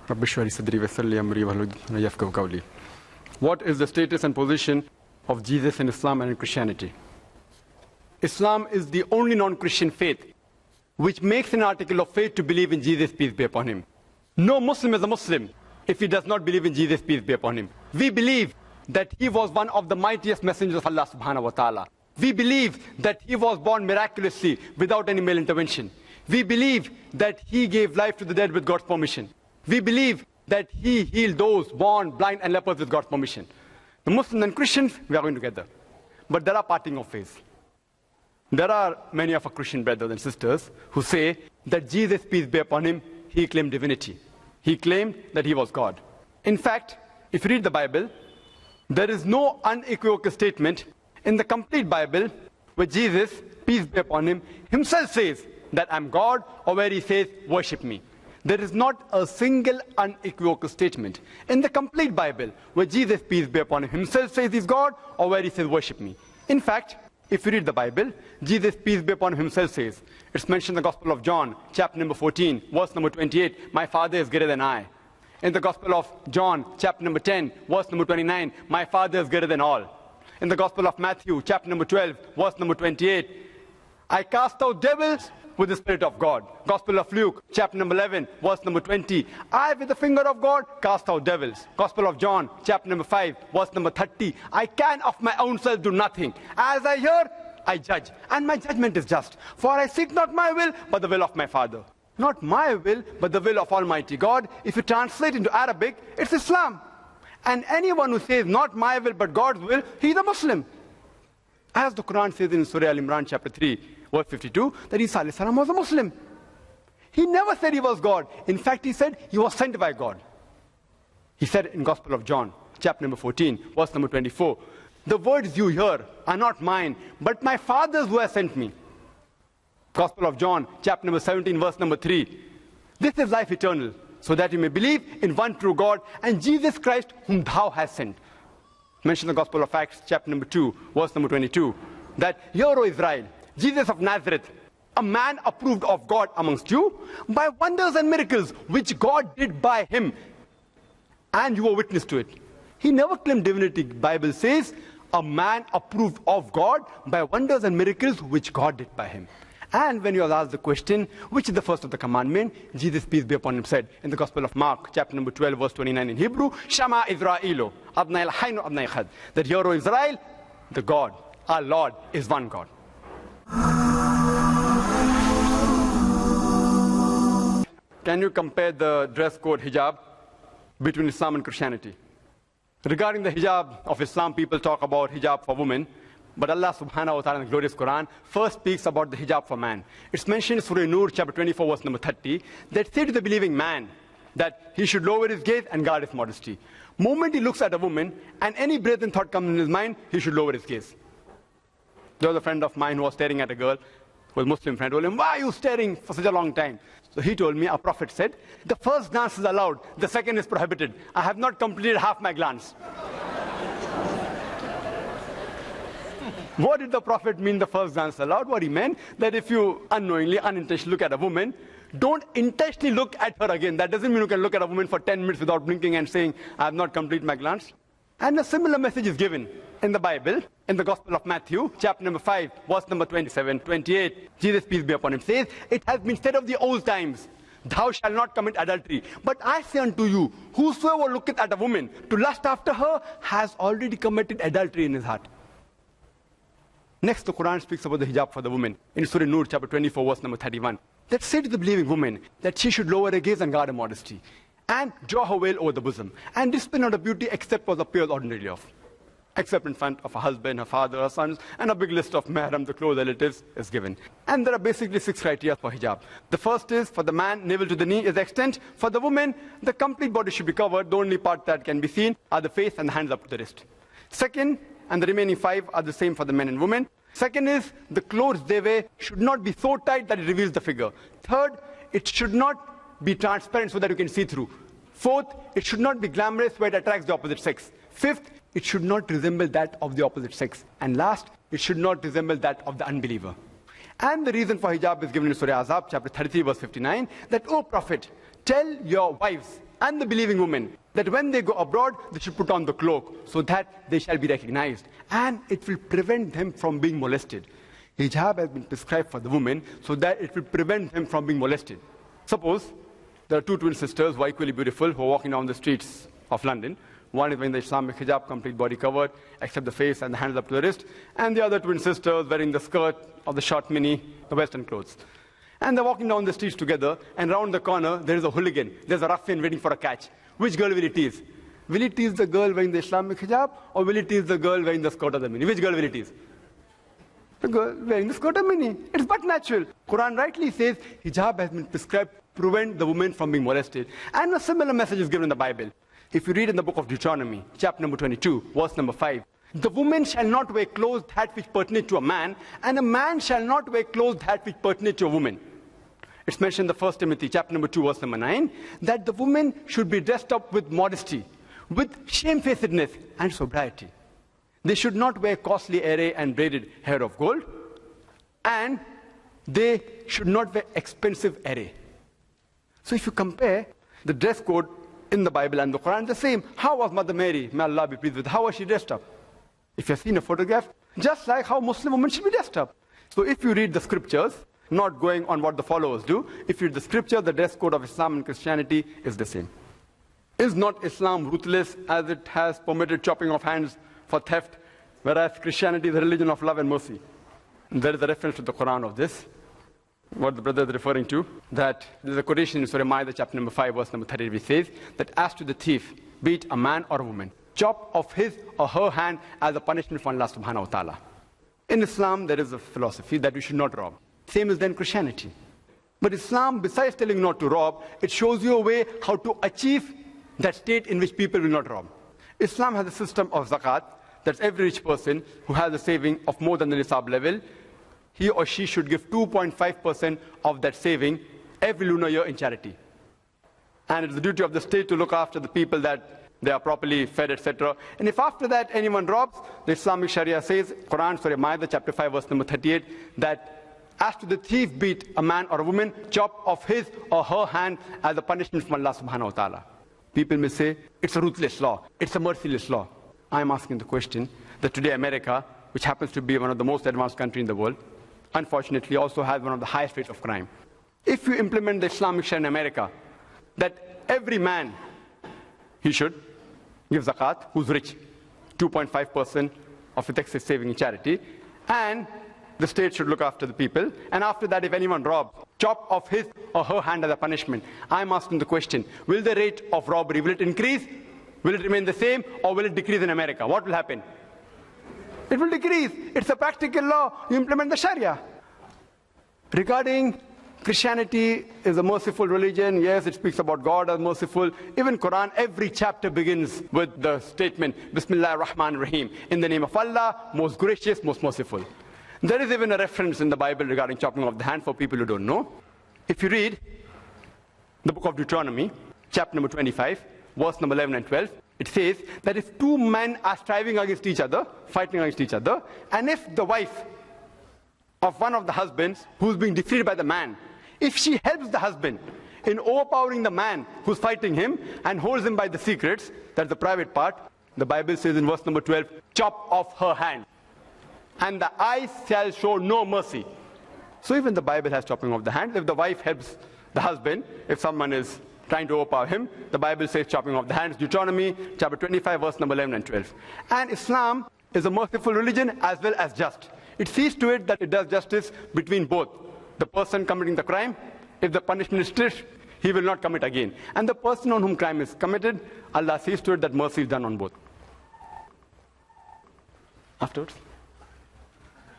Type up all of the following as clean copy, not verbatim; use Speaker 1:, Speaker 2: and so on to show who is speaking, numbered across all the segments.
Speaker 1: رب اشرح لي صدري ويسر لي أمري واحلل عقدة من يفقهوا قولي. What is the status and position of Jesus in Islam and in Christianity? Islam is the only non-Christian faith which makes an article of faith to believe in Jesus, peace be upon him. No Muslim is a Muslim if he does not believe in Jesus, peace be upon him. We believe that he was one of the mightiest messengers of Allah subhanahu wa ta'ala. We believe that he was born miraculously without any male intervention. We believe that he gave life to the dead with God's permission. We believe that he healed those born blind and lepers with God's permission. The Muslims and Christians, we are going together. But there are parting of ways. There are many of our Christian brothers and sisters who say that Jesus, peace be upon him, he claimed divinity. He claimed that he was God. In fact, if you read the Bible, there is no unequivocal statement in the complete Bible where Jesus, peace be upon him, himself says that I'm God, or where he says, worship me. There is not a single unequivocal statement in the complete Bible where Jesus, peace be upon him, himself says he's God, or where he says, worship me. In fact, if you read the Bible, Jesus, peace be upon him, himself says, it's mentioned in the Gospel of John, chapter number 14, verse number 28, my Father is greater than I. In the Gospel of John, chapter number 10, verse number 29, my Father is greater than all. In the Gospel of Matthew, chapter number 12, verse number 28, I cast out devils with the Spirit of God. Gospel of Luke, chapter number 11, verse number 20, I with the finger of God cast out devils. Gospel of John, chapter number 5, verse number 30, I can of my own self do nothing. As I hear, I judge, and my judgment is just. For I seek not my will, but the will of my Father. Not my will, but the will of Almighty God. If you translate into Arabic, it's Islam. And anyone who says not my will, but God's will, he's a Muslim. As the Quran says in Surah Al-Imran, chapter 3, verse 52, that Isa alayhi salam was a Muslim. He never said he was God. In fact, he said he was sent by God. He said in Gospel of John, chapter number 14, verse number 24, the words you hear are not mine, but my Father's who has sent me. Gospel of John, chapter number 17, verse number 3. This is life eternal, so that you may believe in one true God and Jesus Christ whom thou hast sent. Mentioned in the Gospel of Acts, chapter number 2, verse number 22, that hear, O Israel, Jesus of Nazareth, a man approved of God amongst you by wonders and miracles which God did by him, and you were witness to it. He never claimed divinity. The Bible says a man approved of God by wonders and miracles which God did by him. And when you are asked the question, which is the first of the commandment, Jesus, peace be upon him, said in the Gospel of Mark, chapter number 12, verse 29 in Hebrew, Shama Israelu, Abnai al-Haynu Abnai Khad, that hear, O Israel, the God, our Lord, is one God. Can you compare the dress code hijab between Islam and Christianity? Regarding the hijab of Islam, people talk about hijab for women, but Allah subhanahu wa ta'ala in the glorious Quran first speaks about the hijab for man. It's mentioned in Surah Nur, chapter 24, verse number 30, that say to the believing man that he should lower his gaze and guard his modesty. Moment he looks at a woman and any brazen thought comes in his mind, he should lower his gaze. There was a friend of mine who was staring at a girl, who was a Muslim friend, told him, why are you staring for such a long time? So he told me, our Prophet said, the first glance is allowed, the second is prohibited. I have not completed half my glance. What did the Prophet mean the first glance allowed? What he meant, that if you unknowingly, unintentionally look at a woman, don't intentionally look at her again. That doesn't mean you can look at a woman for 10 minutes without blinking and saying, I have not completed my glance. And a similar message is given in the Bible, in the Gospel of Matthew, chapter number 5, verse number 27, 28. Jesus, peace be upon him, says, it has been said of the old times, thou shalt not commit adultery. But I say unto you, whosoever looketh at a woman to lust after her has already committed adultery in his heart. Next, the Quran speaks about the hijab for the woman in Surah Nur, chapter 24, verse number 31. That say to the believing woman that she should lower her gaze and guard her modesty, and draw her veil over the bosom, and display not her beauty except what appears ordinarily of, except in front of her husband, her father, her sons, and a big list of mahram, the close relatives, is given. And there are basically 6 criteria for hijab. The first is, for the man, navel to the knee is extent. For the woman, the complete body should be covered. The only part that can be seen are the face and the hands up to the wrist. Second, and the remaining 5 are the same for the men and women. Second is, the clothes they wear should not be so tight that it reveals the figure. Third, it should not be transparent so that you can see through. Fourth, it should not be glamorous where it attracts the opposite sex. Fifth, it should not resemble that of the opposite sex. And last, it should not resemble that of the unbeliever. And the reason for hijab is given in Surah Azab, chapter 33, verse 59, that, O Prophet, tell your wives and the believing women that when they go abroad, they should put on the cloak so that they shall be recognized. And it will prevent them from being molested. Hijab has been prescribed for the women so that it will prevent them from being molested. Suppose there are two twin sisters who are equally beautiful who are walking down the streets of London. One is wearing the Islamic hijab, complete body covered, except the face and the hands up to the wrist. And the other twin sisters wearing the skirt of the short mini, the Western clothes. And they're walking down the streets together, and round the corner, there is a hooligan. There's a ruffian waiting for a catch. Which girl will he tease? Will he tease the girl wearing the Islamic hijab, or will he tease the girl wearing the skirt of the mini? Which girl will he tease? The girl wearing the skirt of mini. It's but natural. Quran rightly says hijab has been prescribed to prevent the woman from being molested. And a similar message is given in the Bible. If you read in the book of Deuteronomy, chapter number 22, verse number 5, the woman shall not wear clothes that which pertain to a man, and a man shall not wear clothes that which pertain to a woman. It's mentioned in the 1 Timothy, chapter number 2, verse number 9, that the woman should be dressed up with modesty, with shamefacedness and sobriety. They should not wear costly array and braided hair of gold, and they should not wear expensive array. So if you compare the dress code in the Bible and the Quran, the same. How was Mother Mary, may Allah be pleased with her, how was she dressed up? If you've seen a photograph, just like how Muslim women should be dressed up. So if you read the scriptures, not going on what the followers do, if you read the scripture, the dress code of Islam and Christianity is the same. Is not Islam ruthless as it has permitted chopping of hands for theft, whereas Christianity is a religion of love and mercy? And there is a reference to the Quran of this, what the brother is referring to, that there is a quotation in Surah Ma'idah, chapter number 5, verse number 30, which says that as to the thief, be it a man or a woman, chop off his or her hand as a punishment for Allah subhanahu wa ta'ala. In Islam, there is a philosophy that we should not rob. Same as then Christianity. But Islam, besides telling you not to rob, it shows you a way how to achieve that state in which people will not rob. Islam has a system of zakat, that's every rich person who has a saving of more than the nisab level, he or she should give 2.5% of that saving every lunar year in charity. And it's the duty of the state to look after the people that they are properly fed, etc. And if after that anyone robs, the Islamic Sharia says, Quran, Surah Ma'idah, chapter 5, verse number 38, that as to the thief, be it a man or a woman, chop off his or her hand as a punishment from Allah subhanahu wa ta'ala. People may say, it's a ruthless law, it's a merciless law. I'm asking the question that today America, which happens to be one of the most advanced countries in the world, unfortunately also has one of the highest rates of crime. If you implement the Islamic Sharia in America, that every man, he should give zakat, who's rich, 2.5% of his excess saving in charity, and the state should look after the people, and after that, if anyone robs, chop off his or her hand as a punishment. I'm asking the question, will the rate of robbery, will it increase? Will it remain the same, or will it decrease in America? What will happen? It will decrease. It's a practical law. You implement the Sharia. Regarding Christianity is a merciful religion. Yes, it speaks about God as merciful. Even Quran, every chapter begins with the statement, Bismillah ar-Rahman ar-Rahim. In the name of Allah, most gracious, most merciful. There is even a reference in the Bible regarding chopping off the hand for people who don't know. If you read the book of Deuteronomy, chapter number 25, verse number 11 and 12, it says that if two men are striving against each other, fighting against each other, and if the wife of one of the husbands who's being defeated by the man, if she helps the husband in overpowering the man who's fighting him and holds him by the secrets, that's the private part, the Bible says in verse number 12, chop off her hand, and the eye shall show no mercy. So even the Bible has chopping off the hand. If the wife helps the husband, if someone is trying to overpower him, the Bible says chopping off the hands. Deuteronomy chapter 25, verse number 11 and 12. And Islam is a merciful religion as well as just. It sees to it that it does justice between both. The person committing the crime, if the punishment is strict, he will not commit again. And the person on whom crime is committed, Allah sees to it that mercy is done on both. Afterwards?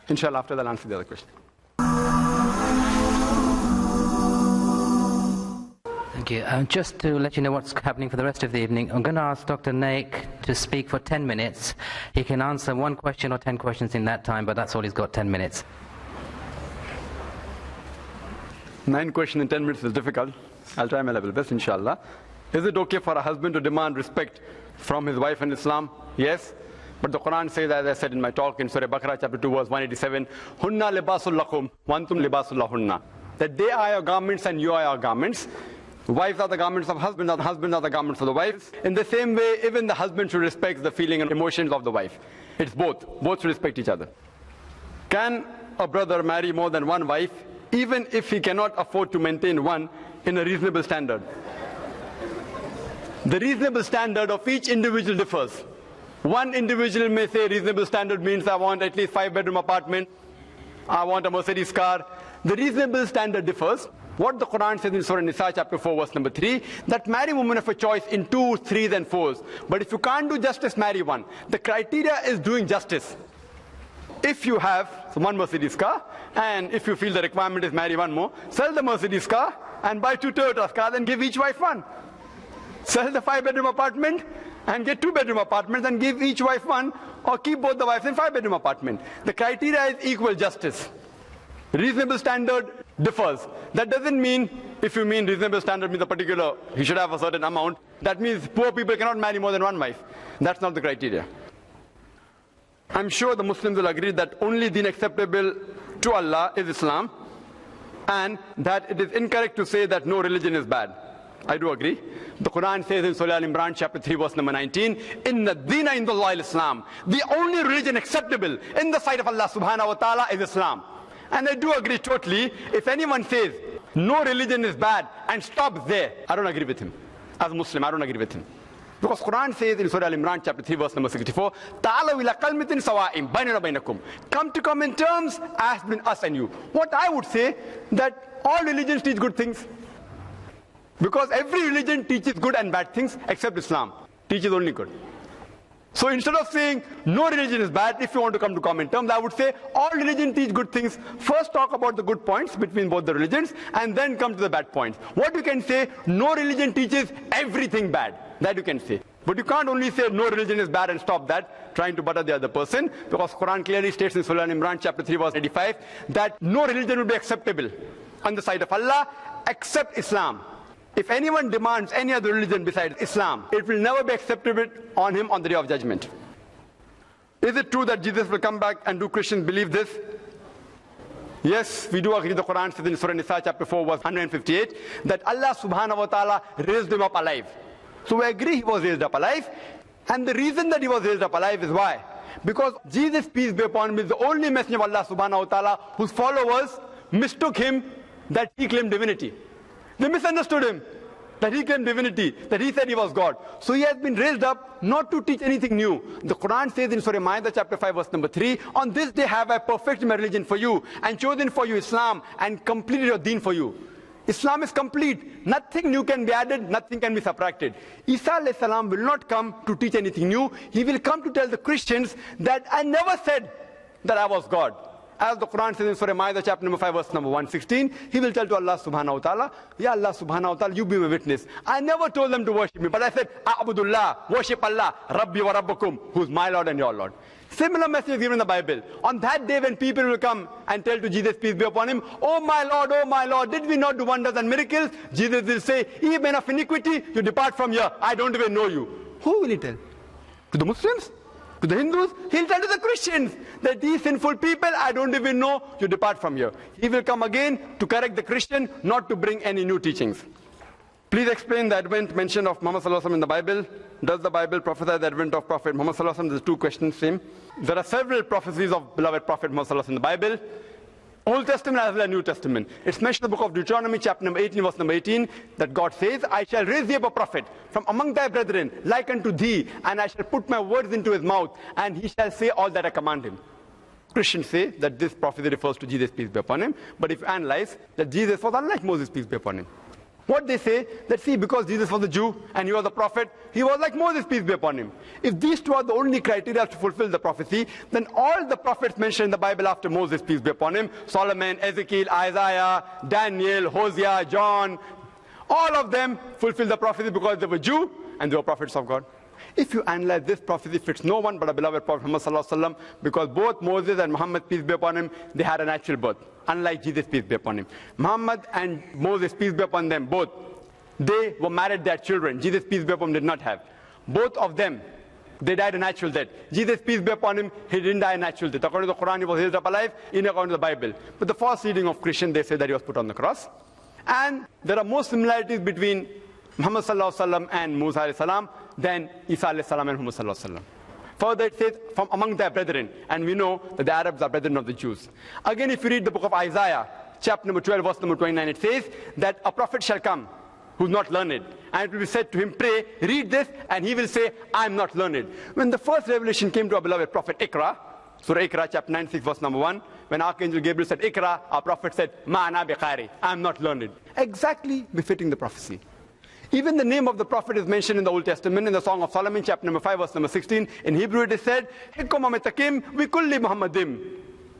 Speaker 1: Inshallah, after that, I'll answer the other question.
Speaker 2: Thank you. Just to let you know what's happening for the rest of the evening, I'm going to ask Dr. Naik to speak for 10 minutes. He can answer one question or 10 questions in that time, but that's all he's got, 10 minutes.
Speaker 1: 9 questions in 10 minutes is difficult. I'll try my level best, inshallah. Is it okay for a husband to demand respect from his wife in Islam? Yes. But the Quran says, as I said in my talk in Surah Baqarah, chapter 2, verse 187, Hunna libasul lakum, wa antum libasul lahunna. That they are your garments and you are your garments. Wives are the garments of husbands, and husbands are the garments of the wives. In the same way, even the husband should respect the feeling and emotions of the wife. It's both. Both should respect each other. Can a brother marry more than one wife, even if he cannot afford to maintain one in a reasonable standard? The reasonable standard of each individual differs. One individual may say reasonable standard means I want at least 5-bedroom apartment, I want a Mercedes car. The reasonable standard differs. What the Quran says in Surah Nisa chapter 4 verse number 3, that marry women of a choice in 2s, 3s and 4s. But if you can't do justice, marry one. The criteria is doing justice. If you have one Mercedes car, and if you feel the requirement is marry one more, sell the Mercedes car and buy 2 Toyota cars and give each wife one. Sell the 5-bedroom apartment and get 2-bedroom apartments and give each wife one, or keep both the wives in 5-bedroom apartment. The criteria is equal justice. Reasonable standard differs. That doesn't mean, if you mean reasonable standard means a particular, he should have a certain amount, that means poor people cannot marry more than one wife. That's not the criteria. I'm sure the Muslims will agree that only deen acceptable to Allah is Islam, and that it is incorrect to say that no religion is bad. I do agree. The Quran says in Surah Al-Imran chapter 3 verse number 19, Inna deena indallahi al-Islam. The only religion acceptable in the sight of Allah subhanahu wa ta'ala is Islam. And I do agree totally. If anyone says no religion is bad and stops there, I don't agree with him. As a Muslim, I don't agree with him. Because Quran says in Surah Al-Imran chapter 3 verse number 64, Ta'alaw ila kalmatin sawa'im bainana bainakum. Come to common terms as between us and you. What I would say, that all religions teach good things. Because every religion teaches good and bad things except Islam. Teaches only good. So instead of saying no religion is bad, if you want to come to common terms, I would say all religions teach good things. First talk about the good points between both the religions and then come to the bad points. What you can say, no religion teaches everything bad. That you can say. But you can't only say no religion is bad and stop that, trying to butter the other person, because Quran clearly states in Surah Al-Imran chapter 3 verse 85 that no religion will be acceptable on the side of Allah except Islam. If anyone demands any other religion besides Islam, it will never be acceptable on him on the day of judgment. Is it true that Jesus will come back, and do Christians believe this? Yes, we do agree. The Quran says in Surah Nisa chapter 4 verse 158 that Allah subhanahu wa ta'ala raised him up alive. So we agree he was raised up alive. And the reason that he was raised up alive is why? Because Jesus, peace be upon him, is the only messenger of Allah subhanahu wa ta'ala whose followers mistook him that he claimed divinity. They misunderstood him, that he claimed divinity, that he said he was God. So he has been raised up not to teach anything new. The Quran says in Surah Ma'idah chapter 5 verse number 3, on this day have I perfected my religion for you and chosen for you Islam and completed your deen for you. Islam is complete. Nothing new can be added, nothing can be subtracted. Isa alayhi salam will not come to teach anything new. He will come to tell the Christians that I never said that I was God. As the Quran says in Surah Ma'idah chapter number 5 verse number 116, he will tell to Allah subhanahu wa ta'ala, Ya Allah subhanahu wa ta'ala, you be my witness. I never told them to worship me, but I said, A'budullah, worship Allah, Rabbi wa Rabbakum, who is my Lord and your Lord. Similar message is given in the Bible. On that day when people will come and tell to Jesus, peace be upon him, oh my Lord, did we not do wonders and miracles? Jesus will say, ye men of iniquity, you depart from here, I don't even know you. Who will he tell? To the Muslims? To the Hindus? He'll tell to the Christians that these sinful people, I don't even know, you depart from here. He will come again to correct the Christian, not to bring any new teachings. Please explain the advent mention of Muhammad Sallallahu Alaihi Wasallam in the Bible. Does the Bible prophesy the advent of Prophet Muhammad Sallallahu Alaihi Wasallam? There's two questions, same. There are several prophecies of beloved Prophet Muhammad Sallallahu Alaihi Wasallam in the Bible. Old Testament as well as New Testament. It's mentioned in the book of Deuteronomy chapter number 18 verse number 18 that God says, I shall raise thee up a prophet from among thy brethren like unto thee, and I shall put my words into his mouth, and he shall say all that I command him. Christians say that this prophecy refers to Jesus, peace be upon him, but if you analyze that Jesus was unlike Moses, peace be upon him. What they say, that see, because Jesus was a Jew and he was a prophet, he was like Moses, peace be upon him. If these two are the only criteria to fulfill the prophecy, then all the prophets mentioned in the Bible after Moses, peace be upon him, Solomon, Ezekiel, Isaiah, Daniel, Hosea, John, all of them fulfilled the prophecy because they were Jew and they were prophets of God. If you analyze this prophecy, fits no one but a beloved Prophet Muhammad Sallallahu Alaihi Wasallam, because both Moses and Muhammad, peace be upon him, they had a natural birth, unlike Jesus, peace be upon him. Muhammad and Moses, peace be upon them, both, they were married, their children. Jesus, peace be upon him, did not have. Both of them, they died a natural death. Jesus, peace be upon him, he didn't die a natural death. According to the Quran, he was raised up alive, in according to the Bible. But the false reading of Christian, they say that he was put on the cross. And there are more similarities between Muhammad sallallahu alaihi wasallam and Musa alayhi salam than Isa alayhi salam and Muhammad sallallahu alaihi wasallam. Further it says, from among their brethren, and we know that the Arabs are brethren of the Jews. Again, if you read the book of Isaiah, chapter number 12, verse number 29, it says that a prophet shall come who's not learned, and it will be said to him, pray, read this, and he will say, I'm not learned. When the first revelation came to our beloved prophet Iqra, Surah Iqra, chapter 96, verse number 1, when Archangel Gabriel said, Iqra, our prophet said, Ma'ana biqari, I'm not learned. Exactly befitting the prophecy. Even the name of the prophet is mentioned in the Old Testament in the Song of Solomon, chapter number 5, verse number 16. In Hebrew it is said, Hikkum amitakim vi kulli Muhammadim,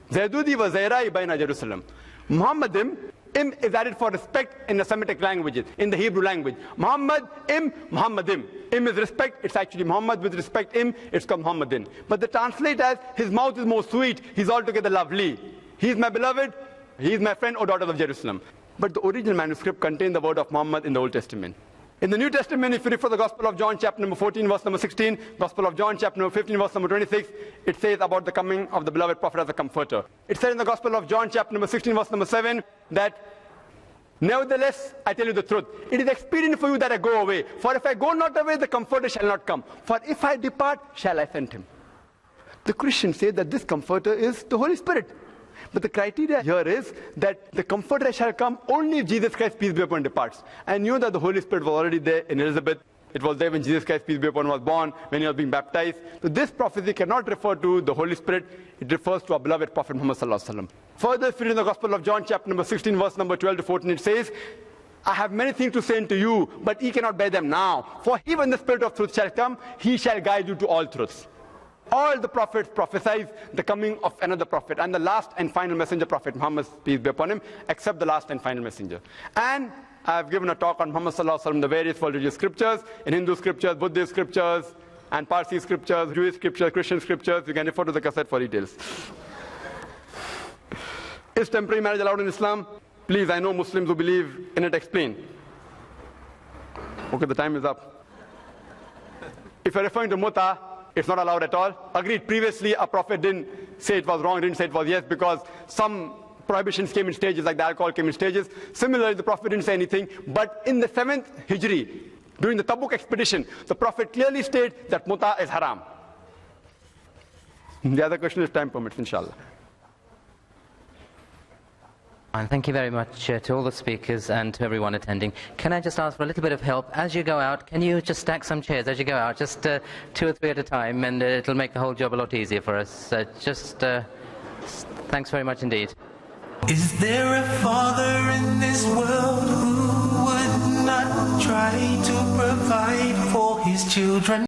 Speaker 1: Zaydudi wa Zairai baina Jerusalem. Muhammadim, im is added for respect in the Semitic languages, in the Hebrew language. Muhammad, im, Muhammadim. Im is respect, it's actually Muhammad. With respect, im, it's called Muhammadin. But they translate as, his mouth is more sweet, he's altogether lovely. He's my beloved, he's my friend, O daughters of Jerusalem. But the original manuscript contained the word of Muhammad in the Old Testament. In the New Testament, if you refer the Gospel of John, chapter number 14, verse number 16, Gospel of John, chapter number 15, verse number 26, it says about the coming of the beloved prophet as a comforter. It said in the Gospel of John, chapter number 16, verse number 7, that nevertheless, I tell you the truth, it is expedient for you that I go away. For if I go not away, the comforter shall not come. For if I depart, shall I send him. The Christians say that this comforter is the Holy Spirit. But the criteria here is that the comforter shall come only if Jesus Christ, peace be upon him, departs. I knew that the Holy Spirit was already there in Elizabeth. It was there when Jesus Christ, peace be upon him, was born, when he was being baptized. So this prophecy cannot refer to the Holy Spirit. It refers to our beloved Prophet Muhammad sallallahu alaihi wasallam. Further, if you read the Gospel of John, chapter number 16, verse number 12 to 14, it says, I have many things to say unto you, but ye cannot bear them now. For he, when the Spirit of truth shall come, he shall guide you to all truths. All the prophets prophesied the coming of another prophet, and the last and final messenger, Prophet Muhammad, peace be upon him, except the last and final messenger. And I have given a talk on Muhammad sallallahu alaihi wasallam, the various world religious scriptures, in Hindu scriptures, Buddhist scriptures, and Parsi scriptures, Jewish scriptures, Christian scriptures. You can refer to the cassette for details. Is temporary marriage allowed in Islam? Please, I know Muslims who believe in it, explain. Okay, the time is up. If you're referring to muta, it's not allowed at all. Agreed, previously a prophet didn't say it was wrong, didn't say it was yes, because some prohibitions came in stages, like the alcohol came in stages. Similarly, the prophet didn't say anything. But in the 7th Hijri, during the Tabuk expedition, the prophet clearly stated that muta is haram. The other question is time permits, inshallah.
Speaker 2: And thank you very much to all the speakers and to everyone attending. Can I just ask for a little bit of help? As you go out, can you just stack some chairs as you go out? Just 2 or 3 at a time, and it'll make the whole job a lot easier for us. Thanks very much indeed.
Speaker 3: Is there a father in this world who would not try to provide for his children?